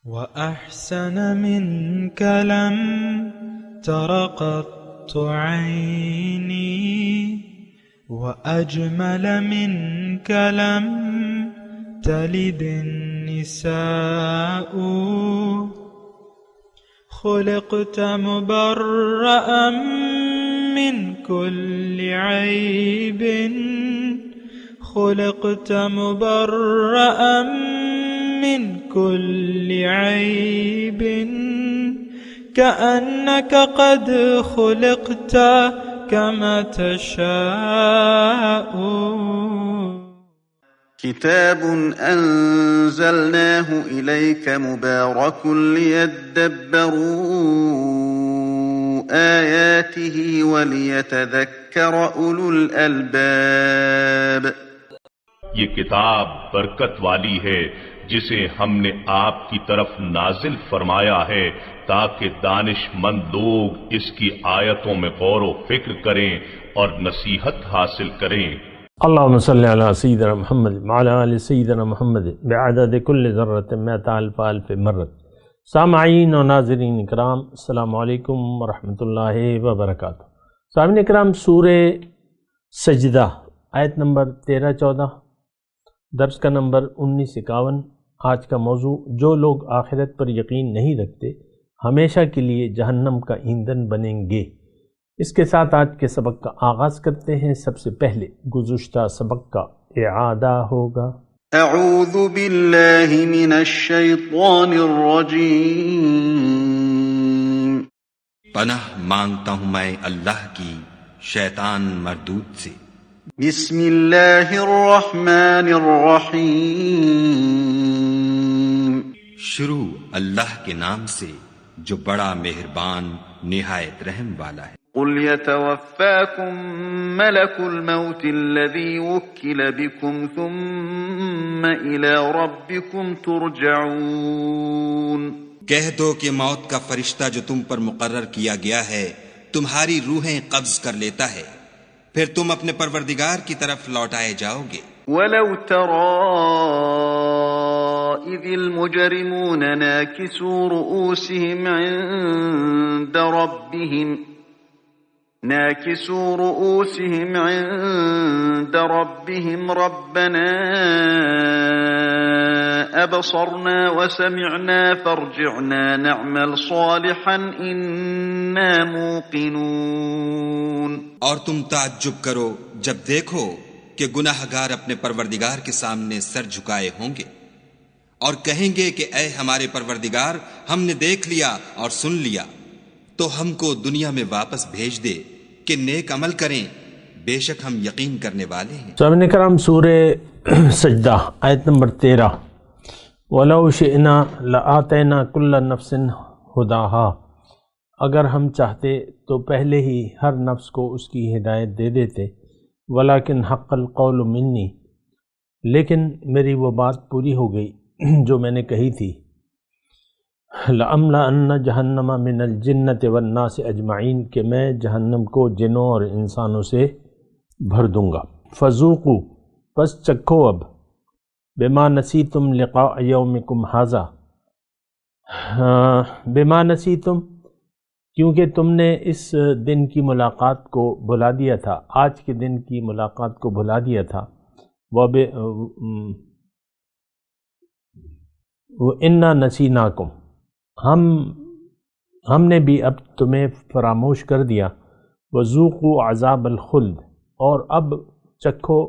وأحسن منك لم تر قط عيني وأجمل منك لم تلد النساء خلقت مبرأ من كل عيب خلقت مبرأ من كل عيب كأنك قد خلقت كما تشاء. كتاب أنزلناه إليك مبارك ليدبروا آياته وليتذكر أولو الألباب. یہ کتاب برکت والی ہے جسے ہم نے آپ کی طرف نازل فرمایا ہے تاکہ دانش مند لوگ اس کی آیتوں میں غور و فکر کریں اور نصیحت حاصل کریں. اللہم صلی علی سیدنا محمد وعلی آل سیدنا محمد بعدد کل ذرۃ مئۃ الف الف مرۃ. سامعین و ناظرین اکرام، السلام علیکم ورحمۃ اللہ وبرکاتہ. سامعین اکرام، سورہ سجدہ آیت نمبر 13-14، درس کا نمبر 1951. آج کا موضوع: جو لوگ آخرت پر یقین نہیں رکھتے ہمیشہ کے لیے جہنم کا ایندھن بنیں گے. اس کے ساتھ آج کے سبق کا آغاز کرتے ہیں. سب سے پہلے گزشتہ سبق کا اعادہ ہوگا. اعوذ باللہ من الشیطان الرجیم. پناہ مانگتا ہوں میں اللہ کی شیطان مردود سے. بسم اللہ الرحمن الرحیم. شروع اللہ کے نام سے جو بڑا مہربان نہایت رحم والا ہے. قل يتوفاكم ملك الموت الذي وكل بكم ثم إلى ربكم ترجعون. کہہ دو کہ موت کا فرشتہ جو تم پر مقرر کیا گیا ہے تمہاری روحیں قبض کر لیتا ہے، پھر تم اپنے پروردگار کی طرف لوٹائے جاؤ گے. وَلَوْ تَرَىٰ إِذِ الْمُجْرِمُونَ نَاكِسُو رُؤُوسِهِمْ عِندَ رَبِّهِمْ رَبَّنَا أَبْصَرْنَا وَسَمِعْنَا فَارْجِعْنَا نَعْمَلْ صَالِحًا إِنَّا مُوقِنُونَ. اور تم تعجب کرو جب دیکھو کہ گناہ گار اپنے پروردگار کے سامنے سر جھکائے ہوں گے اور کہیں گے کہ اے ہمارے پروردگار، ہم نے دیکھ لیا اور سن لیا، تو ہم کو دنیا میں واپس بھیج دے کہ نیک عمل کریں، بے شک ہم یقین کرنے والے ہیں. سامعین کرام، سورہ سجدہ آیت نمبر 13. وَلَوْ شِئْنَا لَآتَيْنَا كُلَّ نَفْسٍ هُدَاهَا. اگر ہم چاہتے تو پہلے ہی ہر نفس کو اس کی ہدایت دے دیتے. وَلَكِنْ حَقَّ الْقَوْلُ مِنِّي. لیکن میری وہ بات پوری ہو گئی جو میں نے کہی تھی. لَأَمْلَأَنَّ جَهَنَّمَ مِنَ الْجِنَّةِ وَالنَّاسِ أَجْمَعِينَ کہ میں جہنم کو جنوں اور انسانوں سے بھر دوں گا. فَذُوقُوا پس چکھو اب. بِمَا نَسِيتُمْ لِقَاءَ يَوْمِكُمْ هَذَا. بِمَا نَسِيتُمْ کیونکہ تم نے اس دن کی ملاقات کو بھلا دیا تھا، آج کے دن کی ملاقات کو بھلا دیا تھا. وَإِنَّا نَسِينَاكُمْ ہم نے بھی اب تمہیں فراموش کر دیا. وَذُوقُوا عَذَابَ الْخُلْدِ اور اب چکھو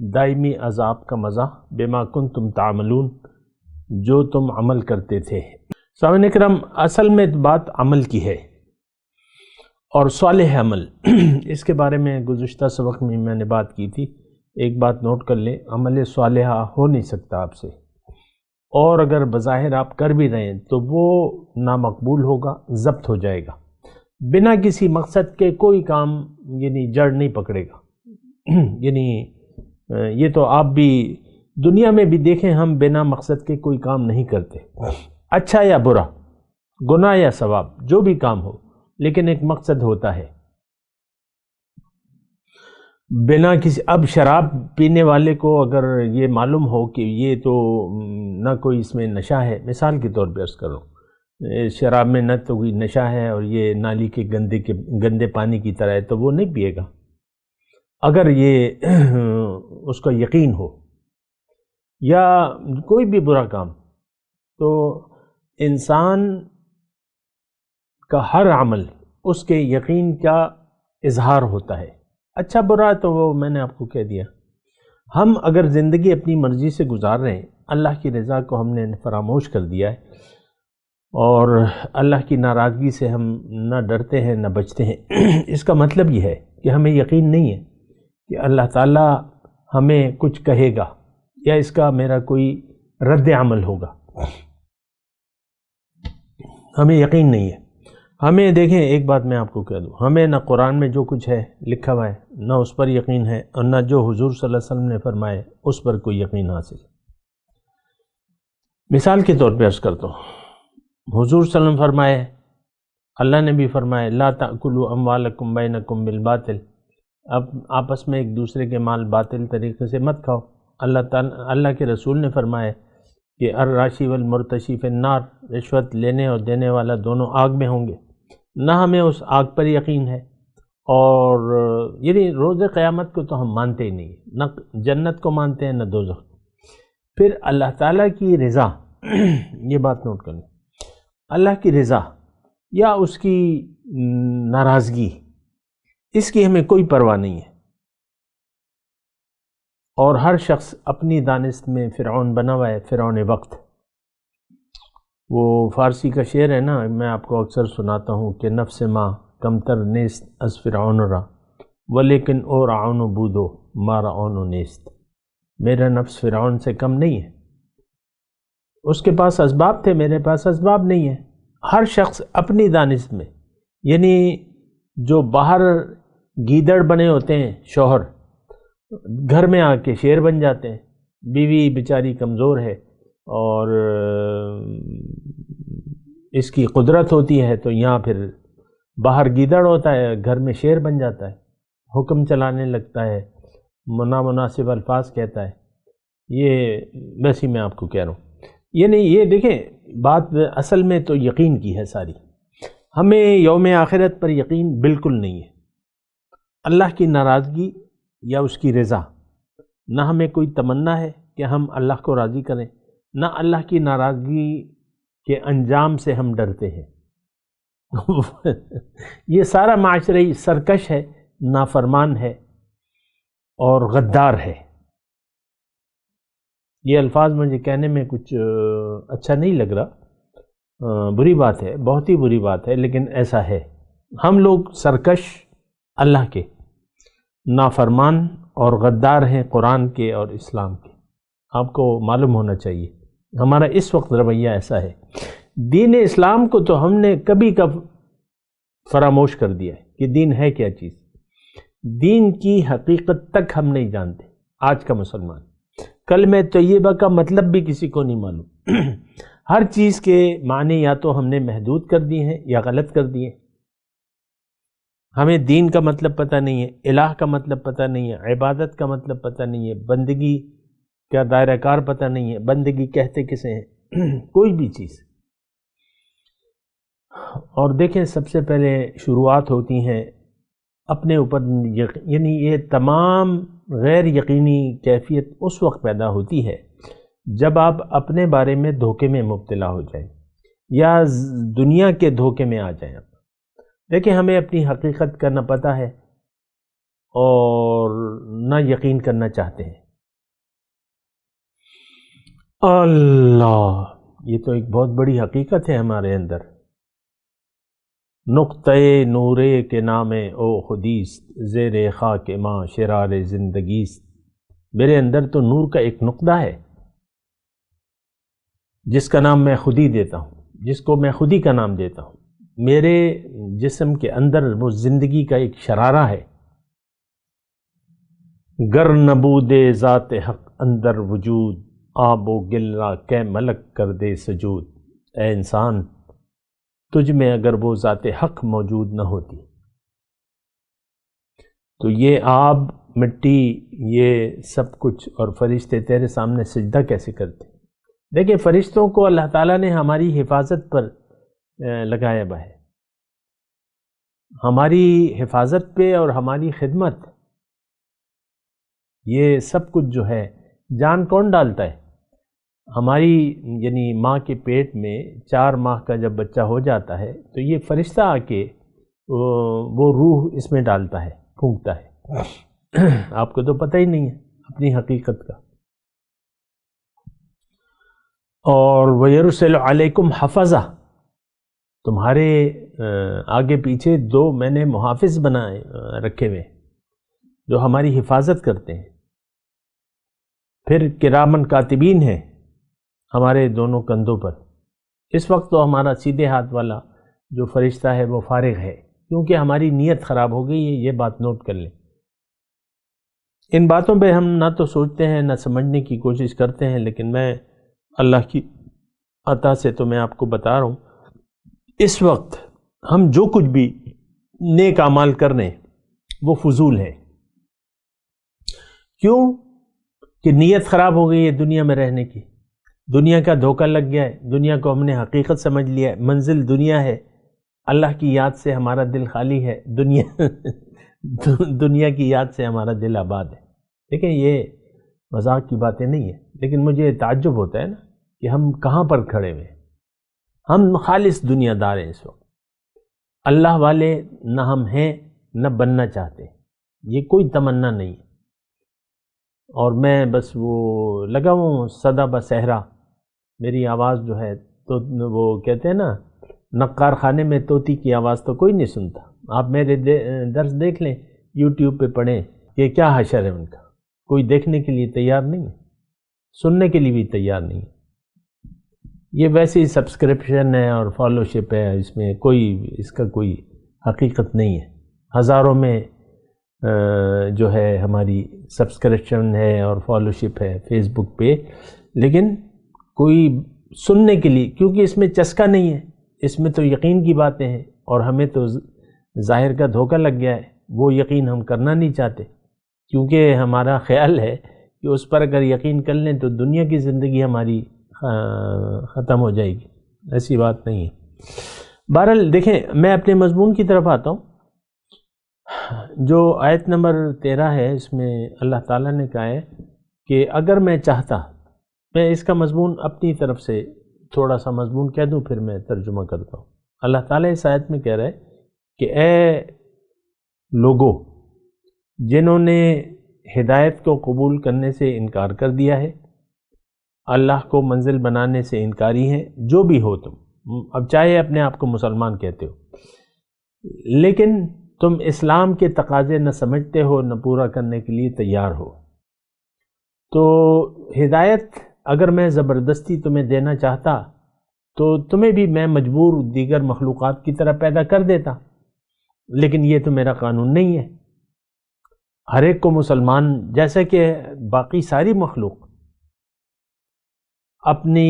دائمی عذاب کا مزہ. بِمَا كُنْتُمْ تَعْمَلُونَ جو تم عمل کرتے تھے. سامعین کرام، اصل میں بات عمل کی ہے اور صالح عمل. اس کے بارے میں گزشتہ سبق میں نے بات کی تھی. ایک بات نوٹ کر لیں، عمل صالحہ ہو نہیں سکتا آپ سے، اور اگر بظاہر آپ کر بھی رہے ہیں تو وہ نامقبول ہوگا، ضبط ہو جائے گا. بنا کسی مقصد کے کوئی کام یعنی جڑ نہیں پکڑے گا. یعنی یہ تو آپ بھی دنیا میں بھی دیکھیں، ہم بنا مقصد کے کوئی کام نہیں کرتے، اچھا یا برا، گناہ یا ثواب، جو بھی کام ہو، لیکن ایک مقصد ہوتا ہے. بنا کسی، اب شراب پینے والے کو اگر یہ معلوم ہو کہ یہ تو نہ کوئی اس میں نشہ ہے، مثال کے طور پہ عرض کروں، شراب میں نہ تو کوئی نشہ ہے اور یہ نالی کے گندے پانی کی طرح ہے، تو وہ نہیں پیے گا اگر یہ اس کا یقین ہو، یا کوئی بھی برا کام۔ تو انسان کا ہر عمل اس کے یقین کا اظہار ہوتا ہے، اچھا برا تو وہ میں نے آپ کو کہہ دیا۔ ہم اگر زندگی اپنی مرضی سے گزار رہے ہیں، اللہ کی رضا کو ہم نے فراموش کر دیا ہے اور اللہ کی ناراضگی سے ہم نہ ڈرتے ہیں نہ بچتے ہیں، اس کا مطلب یہ ہے کہ ہمیں یقین نہیں ہے کہ اللہ تعالیٰ ہمیں کچھ کہے گا یا اس کا میرا کوئی رد عمل ہوگا، ہمیں یقین نہیں ہے۔ ہمیں دیکھیں، ایک بات میں آپ کو کہہ دوں، ہمیں نہ قرآن میں جو کچھ ہے لکھا ہوا ہے نہ اس پر یقین ہے، اور نہ جو حضور صلی اللہ علیہ وسلم نے فرمائے اس پر کوئی یقین حاصل ہے۔ مثال کے طور پہ عرض کرتا ہوں، حضور صلی اللہ علیہ وسلم فرمائے، اللہ نے بھی فرمائے، لا تأکلوا اموالکم بینکم بالباطل، اب آپس میں ایک دوسرے کے مال باطل طریقے سے مت کھاؤ۔ اللہ کے رسول نے فرمایا کہ الراشی والمرتشی فی النار، رشوت لینے اور دینے والا دونوں آگ میں ہوں گے۔ نہ ہمیں اس آگ پر یقین ہے، اور یعنی روز قیامت کو تو ہم مانتے ہی نہیں، نہ جنت کو مانتے ہیں نہ دوزخ۔ پھر اللہ تعالیٰ کی رضا، یہ بات نوٹ کریں، اللہ کی رضا یا اس کی ناراضگی، اس کی ہمیں کوئی پرواہ نہیں ہے، اور ہر شخص اپنی دانست میں فرعون بنا ہوا ہے، فرعون وقت۔ وہ فارسی کا شعر ہے نا، میں آپ کو اکثر سناتا ہوں کہ نفس ماں کمتر نیست از فرعون را ولیکن او رعون بودو ما رعون نیست، میرا نفس فرعون سے کم نہیں ہے، اس کے پاس اسباب تھے، میرے پاس اسباب نہیں ہے۔ ہر شخص اپنی دانست میں، یعنی جو باہر گیدڑ بنے ہوتے ہیں شوہر، گھر میں آ کے شیر بن جاتے ہیں، بیوی بیچاری کمزور ہے اور اس کی قدرت ہوتی ہے، تو یہاں پھر باہر گیدڑ ہوتا ہے، گھر میں شیر بن جاتا ہے، حکم چلانے لگتا ہے، نامناسب الفاظ کہتا ہے۔ یہ ویسے میں آپ کو کہہ رہا ہوں، یعنی یہ دیکھیں بات اصل میں تو یقین کی ہے ساری۔ ہمیں یوم آخرت پر یقین بالکل نہیں ہے، اللہ کی ناراضگی یا اس کی رضا، نہ ہمیں کوئی تمنا ہے کہ ہم اللہ کو راضی کریں، نہ اللہ کی ناراضگی کے انجام سے ہم ڈرتے ہیں۔ یہ سارا معاشرہ ہی سرکش ہے، نافرمان ہے اور غدار ہے۔ یہ الفاظ مجھے کہنے میں کچھ اچھا نہیں لگ رہا، بری بات ہے، بہت ہی بری بات ہے، لیکن ایسا ہے۔ ہم لوگ سرکش اللہ کے، نافرمان اور غدار ہیں قرآن کے اور اسلام کے، آپ کو معلوم ہونا چاہیے۔ ہمارا اس وقت رویہ ایسا ہے، دین اسلام کو تو ہم نے کبھی کب فراموش کر دیا ہے کہ دین ہے کیا چیز۔ دین کی حقیقت تک ہم نہیں جانتے آج کا مسلمان۔ کلمہ طیبہ کا مطلب بھی کسی کو نہیں معلوم۔ ہر چیز کے معنی یا تو ہم نے محدود کر دیے ہیں یا غلط کر دیے ہیں۔ ہمیں دین کا مطلب پتہ نہیں ہے، الہ کا مطلب پتہ نہیں ہے، عبادت کا مطلب پتہ نہیں ہے، بندگی کا دائرہ کار پتہ نہیں ہے، بندگی کہتے کسے ہیں، کوئی بھی چیز۔ اور دیکھیں سب سے پہلے شروعات ہوتی ہیں اپنے اوپر، یعنی یہ تمام غیر یقینی کیفیت اس وقت پیدا ہوتی ہے جب آپ اپنے بارے میں دھوکے میں مبتلا ہو جائیں یا دنیا کے دھوکے میں آ جائیں۔ دیکھیں ہمیں اپنی حقیقت کا نہ پتہ ہے اور نہ یقین کرنا چاہتے ہیں۔ اللہ، یہ تو ایک بہت بڑی حقیقت ہے ہمارے اندر۔ نقطۂ نورے کے نام او خودیست، زیر خاک ماں شرار زندگیست۔ میرے اندر تو نور کا ایک نقطہ ہے جس کا نام میں خود ہی دیتا ہوں، جس کو میں خود ہی کا نام دیتا ہوں۔ میرے جسم کے اندر وہ زندگی کا ایک شرارہ ہے۔ گر نبود ذات حق اندر وجود، آب و گل را کہ ملک کر دے سجود۔ اے انسان، تجھ میں اگر وہ ذات حق موجود نہ ہوتی تو یہ آب مٹی، یہ سب کچھ، اور فرشتے تیرے سامنے سجدہ کیسے کرتے؟ دیکھیں فرشتوں کو اللہ تعالیٰ نے ہماری حفاظت پر لگایا ہوا ہے، ہماری حفاظت پہ اور ہماری خدمت۔ یہ سب کچھ جو ہے جان کون ڈالتا ہے؟ ہماری یعنی ماں کے پیٹ میں 4 ماہ کا جب بچہ ہو جاتا ہے تو یہ فرشتہ آ کے وہ روح اس میں ڈالتا ہے، پھونکتا ہے۔ آپ کو تو پتہ ہی نہیں ہے اپنی حقیقت کا۔ اور وَيَرْسِلُ عَلَيْكُمْ حَفَظَةً، تمہارے آگے پیچھے 2 میں نے محافظ بنائے رکھے ہوئے جو ہماری حفاظت کرتے ہیں۔ پھر کرامن کاتبین ہیں ہمارے دونوں کندھوں پر۔ اس وقت تو ہمارا سیدھے ہاتھ والا جو فرشتہ ہے وہ فارغ ہے، کیونکہ ہماری نیت خراب ہو گئی ہے، یہ بات نوٹ کر لیں۔ ان باتوں پہ ہم نہ تو سوچتے ہیں نہ سمجھنے کی کوشش کرتے ہیں، لیکن میں اللہ کی عطا سے تو میں آپ کو بتا رہا ہوں، اس وقت ہم جو کچھ بھی نیک اعمال کر رہے ہیں وہ فضول ہے۔ کیوں؟ کہ نیت خراب ہو گئی ہے دنیا میں رہنے کی، دنیا کا دھوکہ لگ گیا ہے، دنیا کو ہم نے حقیقت سمجھ لیا ہے، منزل دنیا ہے، اللہ کی یاد سے ہمارا دل خالی ہے، دنیا کی یاد سے ہمارا دل آباد ہے۔ دیکھیں یہ مذاق کی باتیں نہیں ہیں، لیکن مجھے تعجب ہوتا ہے نا کہ ہم کہاں پر کھڑے ہوئے ہیں۔ ہم خالص دنیا دار ہیں اس وقت، اللہ والے نہ ہم ہیں نہ بننا چاہتے، یہ کوئی تمنا نہیں ہے۔ اور میں بس وہ لگا ہوں صدا بصحرا، میری آواز جو ہے تو وہ کہتے ہیں نا نقار خانے میں طوطی کی آواز تو کوئی نہیں سنتا۔ آپ میرے درس دیکھ لیں، یوٹیوب پہ پڑھیں کہ کیا حشر ہے ان کا، کوئی دیکھنے کے لیے تیار نہیں ہے، سننے کے لیے بھی تیار نہیں ہے۔ یہ ویسے ہی سبسکرپشن ہے اور فالوشپ ہے، اس میں اس کا کوئی حقیقت نہیں ہے۔ ہزاروں میں جو ہے ہماری سبسکرپشن ہے اور فالوشپ ہے فیس بک پہ، لیکن کوئی سننے کے لیے، کیونکہ اس میں چسکا نہیں ہے، اس میں تو یقین کی باتیں ہیں، اور ہمیں تو ظاہر کا دھوکہ لگ گیا ہے، وہ یقین ہم کرنا نہیں چاہتے، کیونکہ ہمارا خیال ہے کہ اس پر اگر یقین کر لیں تو دنیا کی زندگی ہماری ختم ہو جائے گی۔ ایسی بات نہیں ہے۔ بہرحال دیکھیں میں اپنے مضمون کی طرف آتا ہوں۔ جو آیت نمبر 13 ہے، اس میں اللہ تعالیٰ نے کہا ہے کہ اگر میں چاہتا، میں اس کا مضمون اپنی طرف سے تھوڑا سا مضمون کہہ دوں پھر میں ترجمہ کرتا ہوں۔ اللہ تعالیٰ اس آیت میں کہہ رہا ہے کہ اے لوگو جنہوں نے ہدایت کو قبول کرنے سے انکار کر دیا ہے، اللہ کو منزل بنانے سے انکاری ہیں، جو بھی ہو تم، اب چاہے اپنے آپ کو مسلمان کہتے ہو، لیکن تم اسلام کے تقاضے نہ سمجھتے ہو نہ پورا کرنے کے لیے تیار ہو، تو ہدایت اگر میں زبردستی تمہیں دینا چاہتا تو تمہیں بھی میں مجبور دیگر مخلوقات کی طرح پیدا کر دیتا، لیکن یہ تو میرا قانون نہیں ہے۔ ہر ایک کو مسلمان، جیسا کہ باقی ساری مخلوق اپنی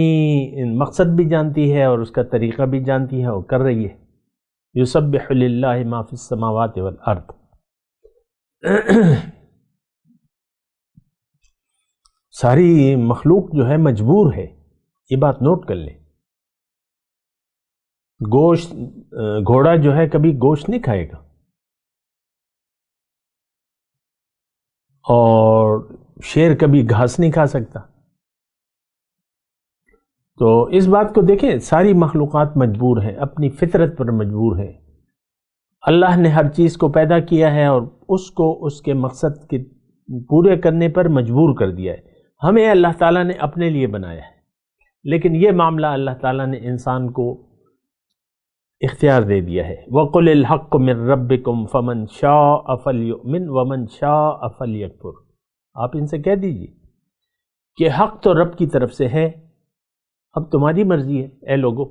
مقصد بھی جانتی ہے اور اس کا طریقہ بھی جانتی ہے اور کر رہی ہے۔ یسبح للہ ما فی السماوات والارض، ساری مخلوق جو ہے مجبور ہے، یہ بات نوٹ کر لیں۔ گوشت، گھوڑا جو ہے کبھی گوشت نہیں کھائے گا، اور شیر کبھی گھاس نہیں کھا سکتا۔ تو اس بات کو دیکھیں، ساری مخلوقات مجبور ہیں، اپنی فطرت پر مجبور ہے۔ اللہ نے ہر چیز کو پیدا کیا ہے اور اس کو اس کے مقصد کے پورے کرنے پر مجبور کر دیا ہے۔ ہمیں اللہ تعالیٰ نے اپنے لیے بنایا ہے، لیکن یہ معاملہ اللہ تعالیٰ نے انسان کو اختیار دے دیا ہے۔ وَقُلِ الْحَقُّ مِن رَبِّكُمْ فَمَنْ شَاءَ فَلْيُؤْمِنْ وَمَنْ شَاءَ فَلْيَكْفُرْ، آپ ان سے کہہ دیجئے کہ حق تو رب کی طرف سے ہے، اب تمہاری مرضی ہے اے لوگو،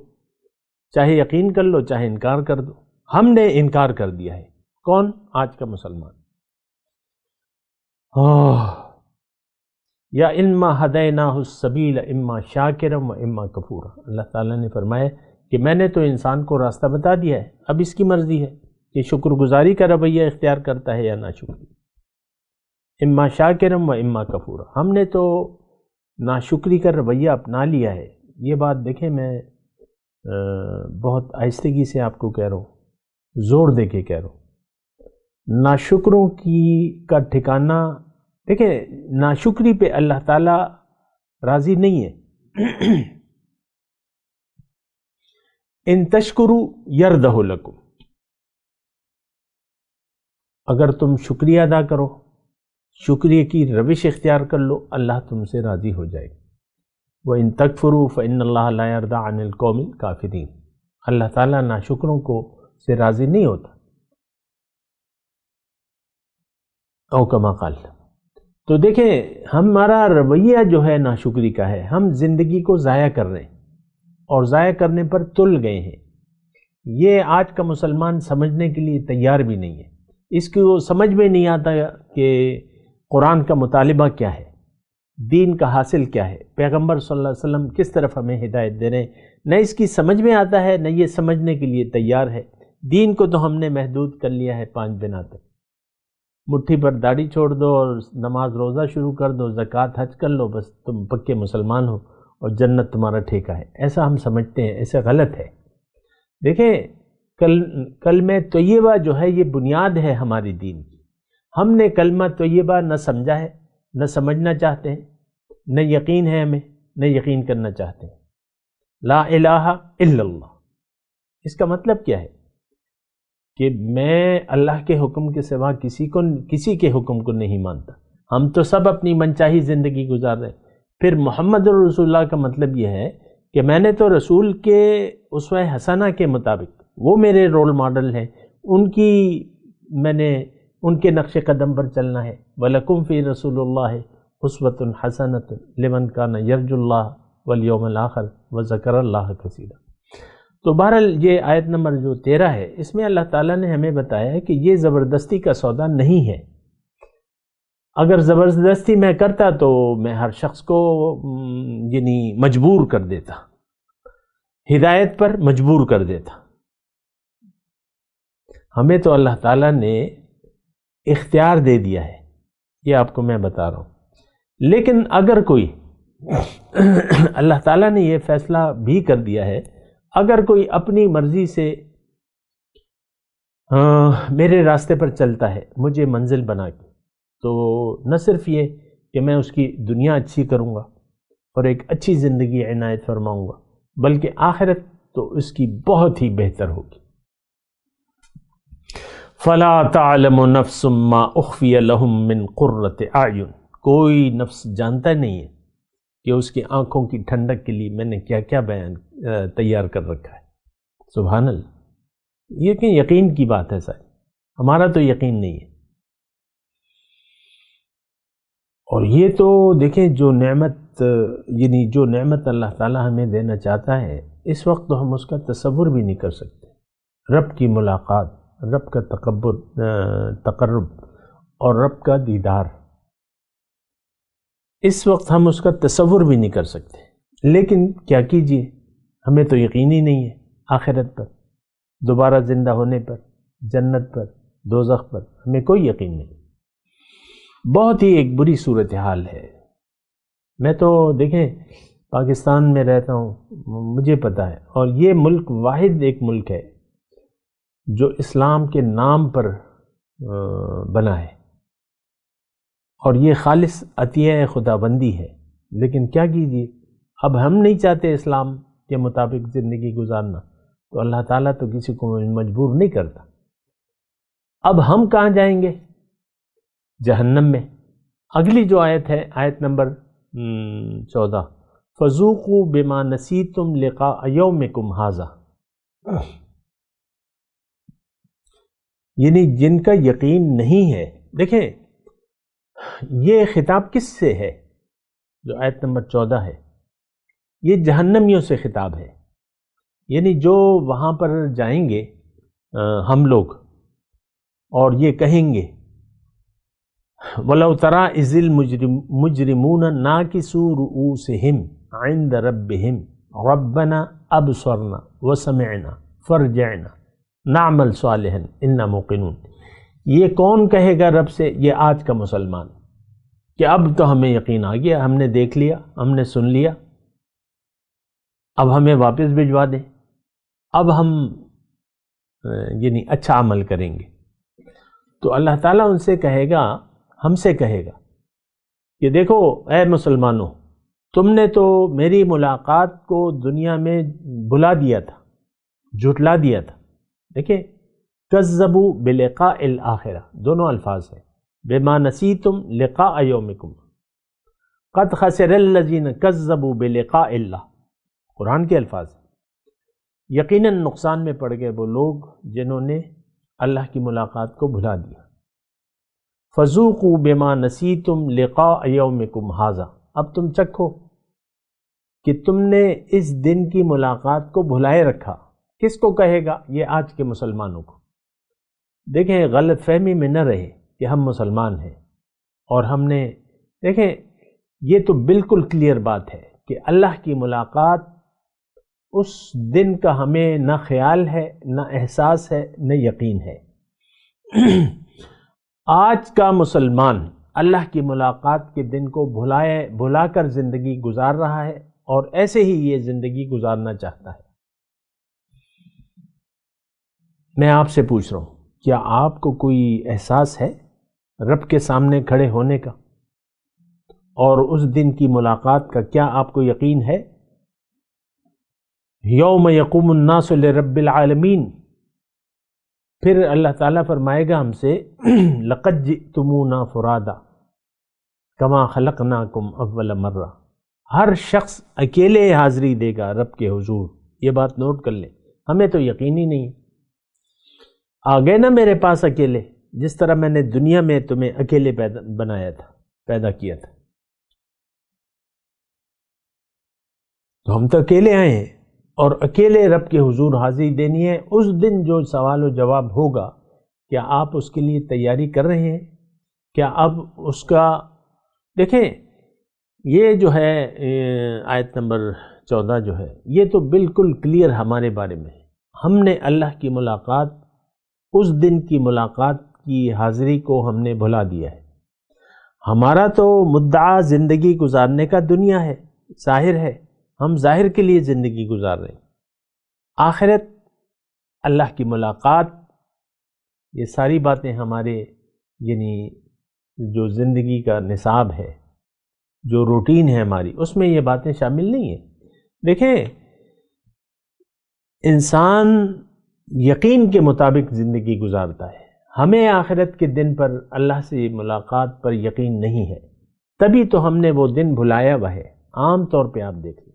چاہے یقین کر لو چاہے انکار کر دو۔ ہم نے انکار کر دیا ہے، کون؟ آج کا مسلمان۔ یا اما ہدیناہ السبیل اما شاکرا و اما کفورا، اللہ تعالیٰ نے فرمایا کہ میں نے تو انسان کو راستہ بتا دیا ہے، اب اس کی مرضی ہے کہ شکر گزاری کا رویہ اختیار کرتا ہے یا ناشکری۔ اما شاکرم و اما کفورا. ہم نے تو ناشکری کا رویہ اپنا لیا ہے. یہ بات دیکھیں میں بہت آہستگی سے آپ کو کہہ رہا ہوں, زور دے کے کہہ رہا ہوں. ناشکروں کا ٹھکانہ دیکھیں, ناشکری پہ اللہ تعالیٰ راضی نہیں ہے. ان تشکروا یرضہ لکم, اگر تم شکریہ ادا کرو, شکریہ کی روش اختیار کر لو, اللہ تم سے راضی ہو جائے گا. وَإِن تَكْفُرُوا فَإِنَّ اللَّهَ لَا يَرْضَىٰ عَنِ الْقَوْمِ الْكَافِرِينَ. اللہ تعالیٰ ناشکروں کو سے راضی نہیں ہوتا. او کما قال. تو دیکھیں ہمارا رویہ جو ہے ناشکری کا ہے. ہم زندگی کو ضائع کر رہے ہیں اور ضائع کرنے پر تل گئے ہیں. یہ آج کا مسلمان سمجھنے کے لیے تیار بھی نہیں ہے. اس کو سمجھ میں نہیں آتا کہ قرآن کا مطالبہ کیا ہے, دین کا حاصل کیا ہے, پیغمبر صلی اللہ علیہ وسلم کس طرف ہمیں ہدایت دے رہے ہیں. نہ اس کی سمجھ میں آتا ہے, نہ یہ سمجھنے کے لیے تیار ہے. دین کو تو ہم نے محدود کر لیا ہے 5 بنا تک. مٹھی پر داڑھی چھوڑ دو اور نماز روزہ شروع کر دو, زکوٰۃ حج کر لو, بس تم پکے مسلمان ہو اور جنت تمہارا ٹھیکہ ہے. ایسا ہم سمجھتے ہیں, ایسا غلط ہے. دیکھیں کلمہ طیبہ جو ہے یہ بنیاد ہے ہماری دین کی. ہم نے کلمہ طیبہ نہ سمجھا ہے, نہ سمجھنا چاہتے ہیں, نہ یقین ہے ہمیں, نہ یقین کرنا چاہتے ہیں. لا الہ الا اللہ, اس کا مطلب کیا ہے کہ میں اللہ کے حکم کے سوا کسی کے حکم کو نہیں مانتا. ہم تو سب اپنی منچاہی زندگی گزار رہے ہیں. پھر محمد رسول اللہ کا مطلب یہ ہے کہ میں نے تو رسول کے اسوہ حسنہ کے مطابق, وہ میرے رول ماڈل ہیں, میں نے ان کے نقش قدم پر چلنا ہے. وَلَكُمْ فِي رَسُولُ اللَّهِ أُسْوَةٌ حَسَنَةٌ لِمَنْ كَانَ يَرْجُو اللَّهَ وَالْيَوْمَ الْآخِرَ وَذَكَرَ اللَّهَ كَثِيرًا. تو بہرحال یہ آیت نمبر جو 13 ہے, اس میں اللہ تعالیٰ نے ہمیں بتایا ہے کہ یہ زبردستی کا سودا نہیں ہے. اگر زبردستی میں کرتا تو میں ہر شخص کو یعنی مجبور کر دیتا, ہدایت پر مجبور کر دیتا. ہمیں تو اللہ تعالیٰ نے اختیار دے دیا ہے, یہ آپ کو میں بتا رہا ہوں. لیکن اگر کوئی اللہ تعالیٰ نے یہ فیصلہ بھی کر دیا ہے, اگر کوئی اپنی مرضی سے میرے راستے پر چلتا ہے مجھے منزل بنا کے, تو نہ صرف یہ کہ میں اس کی دنیا اچھی کروں گا اور ایک اچھی زندگی عنایت فرماؤں گا, بلکہ آخرت تو اس کی بہت ہی بہتر ہوگی. فَلَا تَعْلَمُ نَفْسٌ مَّا أُخْفِيَ لَهُم مِّن قُرَّةِ أَعْيُن. کوئی نفس جانتا نہیں ہے کہ اس کی آنکھوں کی ٹھنڈک کے لیے میں نے کیا کیا تیار کر رکھا ہے. سبحان اللہ. یہ کہ یقین کی بات ہے ساری, ہمارا تو یقین نہیں ہے. اور یہ تو دیکھیں جو نعمت اللہ تعالیٰ ہمیں دینا چاہتا ہے, اس وقت تو ہم اس کا تصور بھی نہیں کر سکتے. رب کی ملاقات, رب کا تقرب اور رب کا دیدار, اس وقت ہم اس کا تصور بھی نہیں کر سکتے. لیکن کیا کیجئے, ہمیں تو یقین ہی نہیں ہے آخرت پر, دوبارہ زندہ ہونے پر, جنت پر, دوزخ پر, ہمیں کوئی یقین نہیں. بہت ہی ایک بری صورتحال ہے. میں تو دیکھیں پاکستان میں رہتا ہوں, مجھے پتہ ہے, اور یہ ملک واحد ایک ملک ہے جو اسلام کے نام پر بنا ہے, اور یہ خالص عطیہ خدا بندی ہے. لیکن کیا کیجیے, اب ہم نہیں چاہتے اسلام کے مطابق زندگی گزارنا, تو اللہ تعالیٰ تو کسی کو مجبور نہیں کرتا. اب ہم کہاں جائیں گے؟ جہنم میں. اگلی جو آیت ہے, آیت نمبر 14, فَذُوقُوا بِمَا نَسِيتُمْ لِقَاءَ يَوْمِكُمْ هَٰذَا. یعنی جن کا یقین نہیں ہے. دیکھیں یہ خطاب کس سے ہے جو آیت نمبر 14 ہے؟ یہ جہنمیوں سے خطاب ہے. یعنی جو وہاں پر جائیں گے ہم لوگ, اور یہ کہیں گے وَلَوْ تَرَىٰ إِذِ الْمُجْرِمُونَ نَاكِسُو رُءُوسِهِمْ عِنْدَ رَبِّهِمْ رَبَّنَا أَبْصَرْنَا وَسَمِعْنَا فَارْجِعْنَا نَعْمَلْ صَالِحًا إِنَّا مُوقِنُونَ. یہ کون کہے گا رب سے؟ یہ آج کا مسلمان. کہ اب تو ہمیں یقین آ گیا، ہم نے دیکھ لیا، ہم نے سن لیا، اب ہمیں واپس بھجوا دیں، اب ہم یعنی اچھا عمل کریں گے۔ تو اللہ تعالیٰ ان سے کہے گا، ہم سے کہے گا کہ دیکھو اے مسلمانوں، تم نے تو میری ملاقات کو دنیا میں بھلا دیا تھا، جھٹلا دیا تھا۔ دیکھیں کذبوا بلقاء الآخرہ دونوں الفاظ ہیں، بما نسیتم لقاء یومکم قد خسر الذین کذبوا بلقاء اللہ، قرآن کے الفاظ ہیں۔ یقیناً نقصان میں پڑ گئے وہ لوگ جنہوں نے اللہ کی ملاقات کو بھلا دیا۔ فذوقوا بما نسیتم لقاء یومکم ھذا، اب تم چکھو کہ تم نے اس دن کی ملاقات کو بھلائے رکھا۔ کس کو کہے گا؟ یہ آج کے مسلمانوں کو۔ دیکھیں غلط فہمی میں نہ رہے کہ ہم مسلمان ہیں اور ہم نے، دیکھیں یہ تو بالکل کلیئر بات ہے کہ اللہ کی ملاقات اس دن کا ہمیں نہ خیال ہے، نہ احساس ہے، نہ یقین ہے۔ آج کا مسلمان اللہ کی ملاقات کے دن کو بھلا کر زندگی گزار رہا ہے اور ایسے ہی یہ زندگی گزارنا چاہتا ہے۔ میں آپ سے پوچھ رہا ہوں، کیا آپ کو کوئی احساس ہے رب کے سامنے کھڑے ہونے کا اور اس دن کی ملاقات کا؟ کیا آپ کو یقین ہے؟ یوم یقوم الناس لرب العالمین، پھر اللہ تعالیٰ فرمائے گا ہم سے لقد جئتمونا فرادا کما خلقناکم اول مرہ، ہر شخص اکیلے حاضری دے گا رب کے حضور۔ یہ بات نوٹ کر لیں، ہمیں تو یقین ہی نہیں، آ گئے نا میرے پاس اکیلے، جس طرح میں نے دنیا میں تمہیں اکیلے پیدا کیا تھا، تو ہم تو اکیلے آئے ہیں اور اکیلے رب کے حضور حاضری دینی ہے۔ اس دن جو سوال و جواب ہوگا، کیا آپ اس کے لیے تیاری کر رہے ہیں؟ کیا اب اس کا، دیکھیں یہ جو ہے آیت نمبر 14 جو ہے، یہ تو بالکل کلیئر ہمارے بارے میں ہے۔ ہم نے اللہ کی ملاقات، اس دن کی ملاقات کی حاضری کو ہم نے بھلا دیا ہے۔ ہمارا تو مدعا زندگی گزارنے کا دنیا ہے، ظاہر ہے، ہم ظاہر کے لیے زندگی گزار رہے ہیں۔ آخرت، اللہ کی ملاقات، یہ ساری باتیں ہمارے یعنی جو زندگی کا نصاب ہے، جو روٹین ہے ہماری، اس میں یہ باتیں شامل نہیں ہیں۔ دیکھیں انسان یقین کے مطابق زندگی گزارتا ہے، ہمیں آخرت کے دن پر اللہ سے ملاقات پر یقین نہیں ہے، تبھی تو ہم نے وہ دن بھلایا ہوا ہے۔ عام طور پہ آپ دیکھ لیں،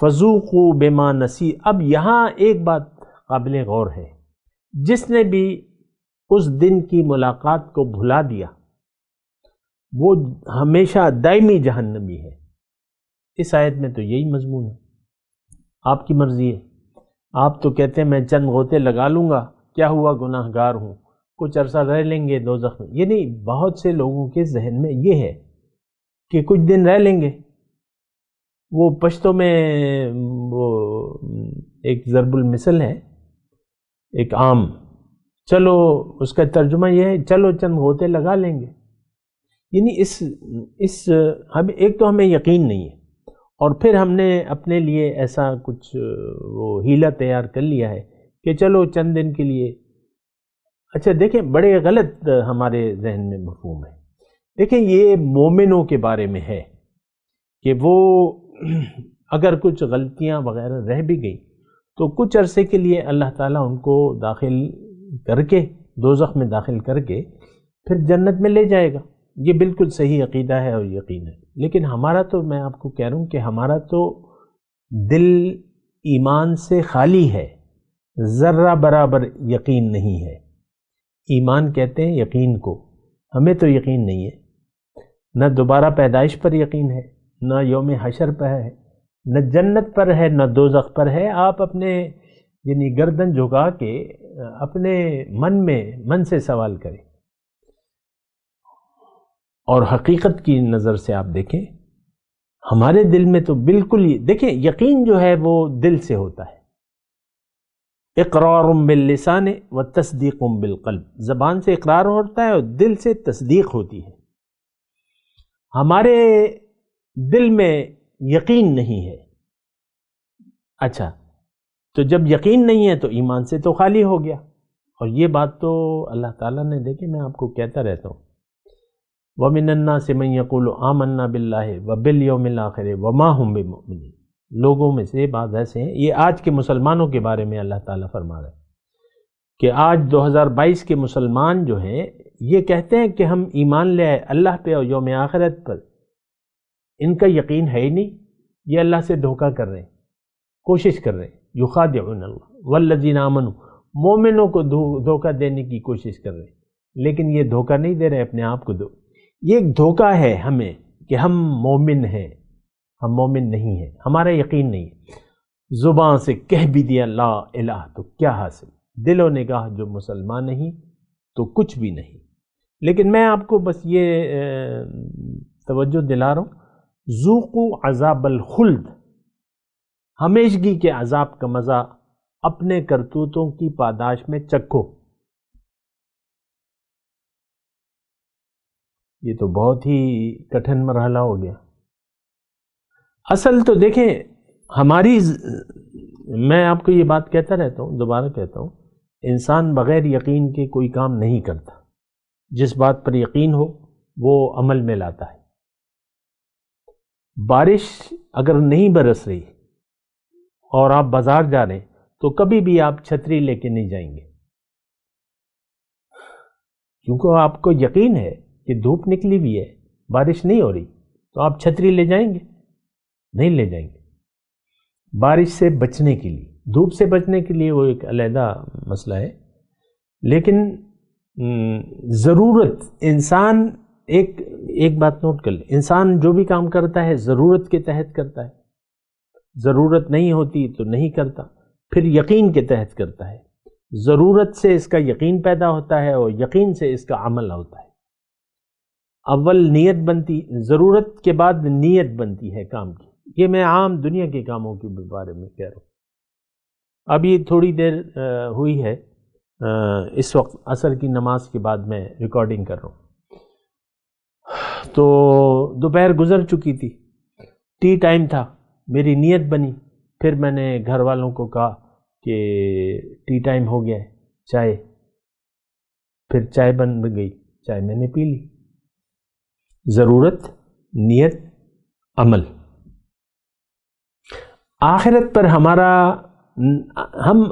فذوقوا بما نسی، اب یہاں ایک بات قابل غور ہے، جس نے بھی اس دن کی ملاقات کو بھلا دیا وہ ہمیشہ دائمی جہنمی ہے۔ اس آیت میں تو یہی مضمون ہے۔ آپ کی مرضی ہے، آپ تو کہتے ہیں میں چند غوطے لگا لوں گا، کیا ہوا گناہ گار ہوں، کچھ عرصہ رہ لیں گے دوزخ میں۔ یہ نہیں، بہت سے لوگوں کے ذہن میں یہ ہے کہ کچھ دن رہ لیں گے۔ وہ پشتوں میں وہ ایک ضرب المثل ہے، ایک عام، چلو اس کا ترجمہ یہ ہے چلو چند غوطے لگا لیں گے۔ یعنی ہمیں ایک تو ہمیں یقین نہیں ہے، اور پھر ہم نے اپنے لیے ایسا کچھ وہ ہیلا تیار کر لیا ہے کہ چلو چند دن کے لیے۔ اچھا دیکھیں، بڑے غلط ہمارے ذہن میں مفہوم ہے۔ دیکھیں یہ مومنوں کے بارے میں ہے کہ وہ اگر کچھ غلطیاں وغیرہ رہ بھی گئی تو کچھ عرصے کے لیے اللہ تعالیٰ ان کو داخل کر کے، دوزخ میں داخل کر کے پھر جنت میں لے جائے گا۔ یہ بالکل صحیح عقیدہ ہے اور یقین ہے۔ لیکن ہمارا تو، میں آپ کو کہہ رہا ہوں کہ ہمارا تو دل ایمان سے خالی ہے، ذرہ برابر یقین نہیں ہے۔ ایمان کہتے ہیں یقین کو، ہمیں تو یقین نہیں ہے، نہ دوبارہ پیدائش پر یقین ہے، نہ یوم حشر پر ہے، نہ جنت پر ہے، نہ دوزخ پر ہے۔ آپ اپنے یعنی گردن جھکا کے اپنے من سے سوال کریں، اور حقیقت کی نظر سے آپ دیکھیں، ہمارے دل میں تو بالکل ہی، دیکھیں یقین جو ہے وہ دل سے ہوتا ہے۔ اقرار باللسان و تصدیق بالقلب، زبان سے اقرار ہوتا ہے اور دل سے تصدیق ہوتی ہے۔ ہمارے دل میں یقین نہیں ہے۔ اچھا، تو جب یقین نہیں ہے تو ایمان سے تو خالی ہو گیا، اور یہ بات تو اللہ تعالیٰ نے، دیکھیں میں آپ کو کہتا رہتا ہوں، وَمِنَ النَّاسِ مَن يَقُولُ آمَنَّا بِاللَّهِ وَبِالْيَوْمِ الْآخِرِ وَمَا هُمْ بِمُؤْمِنِينَ، لوگوں میں سے بعض ایسے ہیں، یہ آج کے مسلمانوں کے بارے میں اللہ تعالیٰ فرما رہے ہیں کہ آج 2022 کے مسلمان جو ہیں یہ کہتے ہیں کہ ہم ایمان لے آئے اللہ پہ اور یوم آخرت پر، ان کا یقین ہے ہی نہیں، یہ اللہ سے دھوکہ کر رہے ہیں، کوشش کر رہے ہیں، یخادعون اللہ والذین آمنوا، مومنوں کو دھوکہ دینے کی کوشش کر رہے ہیں، لیکن یہ دھوکہ نہیں دے رہے اپنے آپ کو، یہ ایک دھوکہ ہے ہمیں کہ ہم مومن ہیں، ہم مومن نہیں ہیں، ہمارا یقین نہیں ہے۔ زبان سے کہہ بھی دیا لا الہ تو کیا حاصل، دل و نگاہ جو مسلمان نہیں تو کچھ بھی نہیں۔ لیکن میں آپ کو بس یہ توجہ دلا رہا ہوں، ذوقوا عذاب الخلد، ہمیشگی کے عذاب کا مزہ اپنے کرتوتوں کی پاداش میں چکھو۔ یہ تو بہت ہی کٹھن مرحلہ ہو گیا۔ اصل تو دیکھیں ہماری، میں آپ کو یہ بات کہتا رہتا ہوں، دوبارہ کہتا ہوں، انسان بغیر یقین کے کوئی کام نہیں کرتا، جس بات پر یقین ہو وہ عمل میں لاتا ہے۔ بارش اگر نہیں برس رہی اور آپ بازار جا رہے ہیں تو کبھی بھی آپ چھتری لے کے نہیں جائیں گے، کیونکہ آپ کو یقین ہے کہ دھوپ نکلی ہوئی ہے، بارش نہیں ہو رہی، تو آپ چھتری لے جائیں گے؟ نہیں لے جائیں گے۔ بارش سے بچنے کے لیے، دھوپ سے بچنے کے لیے وہ ایک علیحدہ مسئلہ ہے، لیکن ضرورت، انسان ایک بات نوٹ کر لیں، انسان جو بھی کام کرتا ہے ضرورت کے تحت کرتا ہے، ضرورت نہیں ہوتی تو نہیں کرتا، پھر یقین کے تحت کرتا ہے، ضرورت سے اس کا یقین پیدا ہوتا ہے اور یقین سے اس کا عمل ہوتا ہے۔ اول نیت بنتی، ضرورت کے بعد نیت بنتی ہے کام کی، یہ میں عام دنیا کے کاموں کے بارے میں کہہ رہا ہوں۔ اب یہ تھوڑی دیر ہوئی ہے، اس وقت عصر کی نماز کے بعد میں ریکارڈنگ کر رہا ہوں، تو دوپہر گزر چکی تھی، ٹی ٹائم تھا، میری نیت بنی، پھر میں نے گھر والوں کو کہا کہ ٹی ٹائم ہو گیا ہے، چائے، پھر چائے بن گئی، چائے میں نے پی لی۔ ضرورت، نیت، عمل۔ آخرت پر ہمارا، ہم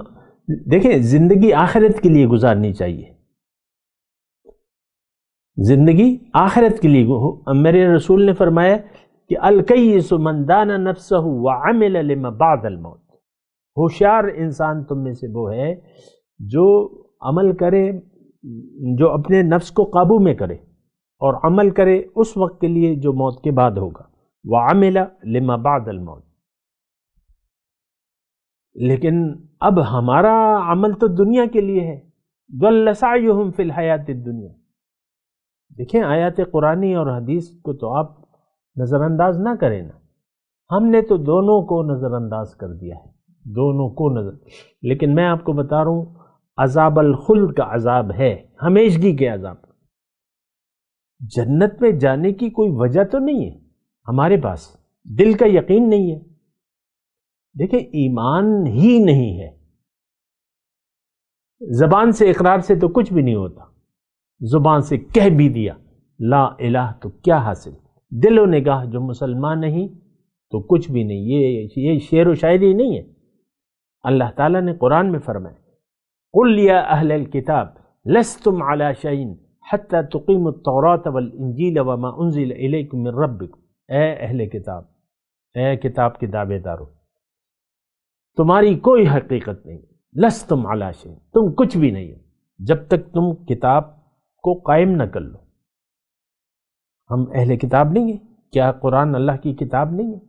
دیکھیں زندگی آخرت کے لیے گزارنی چاہیے، زندگی آخرت کے لیے۔ میرے رسول نے فرمایا کہ الکیس من دان نفسہ وعمل لما بعد الموت، ہوشیار انسان تم میں سے وہ ہے جو عمل کرے، جو اپنے نفس کو قابو میں کرے اور عمل کرے اس وقت کے لیے جو موت کے بعد ہوگا، وعمل لما بعد الموت۔ لیکن اب ہمارا عمل تو دنیا کے لیے ہے، ضل سعیہم فی الحیات الدنیا۔ دیکھیں آیات قرآنی اور حدیث کو تو آپ نظر انداز نہ کریں نا، ہم نے تو دونوں کو نظر انداز کر دیا ہے، دونوں کو لیکن میں آپ کو بتا رہا ہوں عذاب الخلد کا عذاب ہے، ہمیشگی کے عذاب۔ جنت میں جانے کی کوئی وجہ تو نہیں ہے ہمارے پاس، دل کا یقین نہیں ہے، دیکھیں ایمان ہی نہیں ہے، زبان سے اقرار سے تو کچھ بھی نہیں ہوتا، زبان سے کہہ بھی دیا لا الہ تو کیا حاصل، دل و نگاہ جو مسلمان نہیں تو کچھ بھی نہیں۔ یہ شعر و شاعری نہیں ہے، اللہ تعالیٰ نے قرآن میں فرمایا قل یا اہل الکتاب لستم علی شیء حتی تقیموا التوراۃ والانجیل وما انزل الیکم من ربکم، اے اہل کتاب، اے کتاب کے دعوے دارو، تمہاری کوئی حقیقت نہیں، لستم علی شیء، تم کچھ بھی نہیں ہو جب تک تم کتاب کو قائم نہ کر لو۔ ہم اہل کتاب نہیں ہیں، کیا قرآن اللہ کی کتاب نہیں ہے؟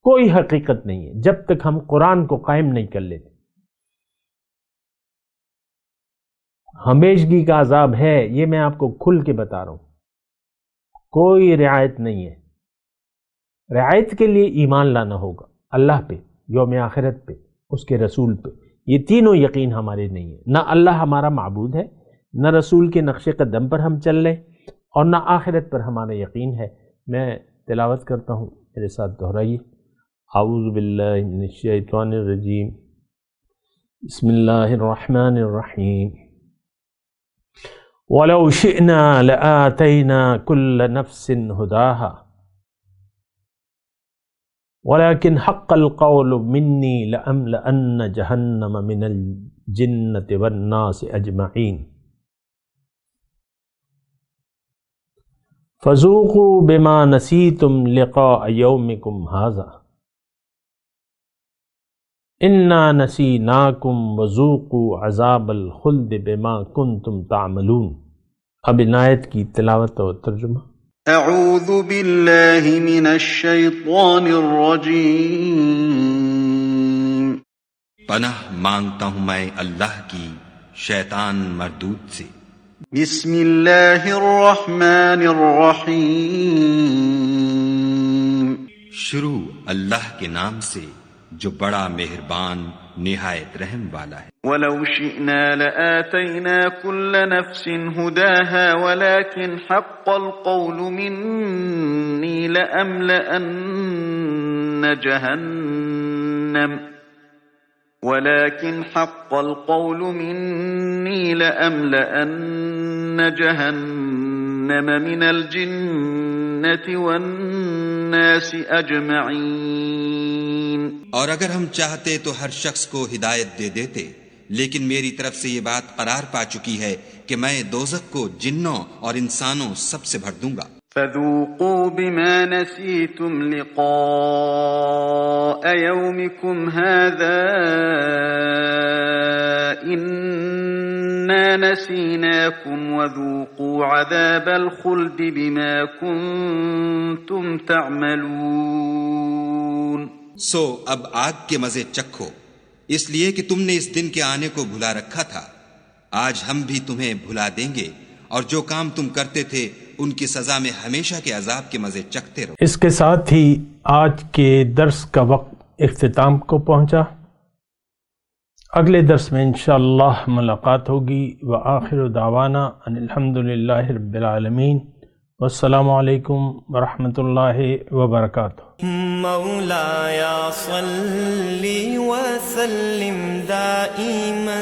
کوئی حقیقت نہیں ہے جب تک ہم قرآن کو قائم نہیں کر لیتے۔ ہمیشگی کا عذاب ہے، یہ میں آپ کو کھل کے بتا رہا ہوں، کوئی رعایت نہیں ہے۔ رعایت کے لیے ایمان لانا ہوگا اللہ پہ، یوم آخرت پہ، اس کے رسول پہ، یہ تینوں یقین ہمارے نہیں ہے، نہ اللہ ہمارا معبود ہے، نہ رسول کے نقش قدم پر ہم چل رہے، اور نہ آخرت پر ہمارا یقین ہے۔ میں تلاوت کرتا ہوں، میرے ساتھ دہرائیے۔ اعوذ باللہ من الشیطان الرجیم، بسم اللہ الرحمن الرحیم۔ وَلَوْ شِئْنَا لَآتَيْنَا كُلَّ نَفْسٍ هُدَاهَا وَلَكِنْ حَقَّ الْقَوْلُ مِنِّي لَأَمْلَأَنَّ جَهَنَّمَ مِنَ الْجِنَّةِ وَالنَّاسِ أَجْمَعِينَ فَذُوقُوا بِمَا نَسِيتُمْ لِقَاءَ يَوْمِكُمْ هَذَا إِنَّا نَسِينَاكُمْ وَذُوقُوا عَذَابَ الْخُلْدِ بِمَا كُنْتُمْ تَعْمَلُونَ۔ اب ان آیت کی تلاوت اور ترجمہ۔ اعوذ باللہ من الشیطان الرجیم۔ پناہ مانگتا ہوں میں اللہ کی شیطان مردود سے۔ بسم اللہ الرحمن الرحیم۔ شروع اللہ کے نام سے جو بڑا مہربان نہایت رحم والا ہے۔ وَلَوْ شِئْنَا لَآتَيْنَا كُلَّ نَفْسٍ هُدَاهَا وَلَكِنْ حَقَّ الْقَوْلُ مِنِّي لَأَمْلَأَنَّ جَهَنَّمَ مِنَ الْجِنَّةِ وَالنَّاسِ أَجْمَعِينَ۔ اور اگر ہم چاہتے تو ہر شخص کو ہدایت دے دیتے، لیکن میری طرف سے یہ بات قرار پا چکی ہے کہ میں دوزخ کو جنوں اور انسانوں سب سے بھر دوں گا۔ فَذُوقُوا بِمَا نَسِيتُمْ لِقَاءَ يَوْمِكُمْ هَذَا إِنَّا نَسِينَاكُمْ وَذُوقُوا عَذَابَ الْخُلْدِ بِمَا كُنْتُمْ تَعْمَلُونَ۔ سو اب آگ کے مزے چکھو، اس لیے کہ تم نے اس دن کے آنے کو بھلا رکھا تھا۔ آج ہم بھی تمہیں بھلا دیں گے، اور جو کام تم کرتے تھے ان کی سزا میں ہمیشہ کے عذاب کے مزے چکھتے رہو۔ اس کے ساتھ ہی آج کے درس کا وقت اختتام کو پہنچا۔ اگلے درس میں انشاءاللہ ملاقات ہوگی۔ وآخر دعوانا ان الحمدللہ رب العالمین، والسلام علیکم ورحمۃ اللہ وبرکاتہ۔ مولایا صلی وسلم دائما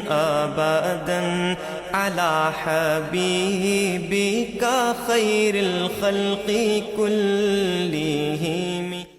ابدا علی حبیبک خیر الخلق کلہم۔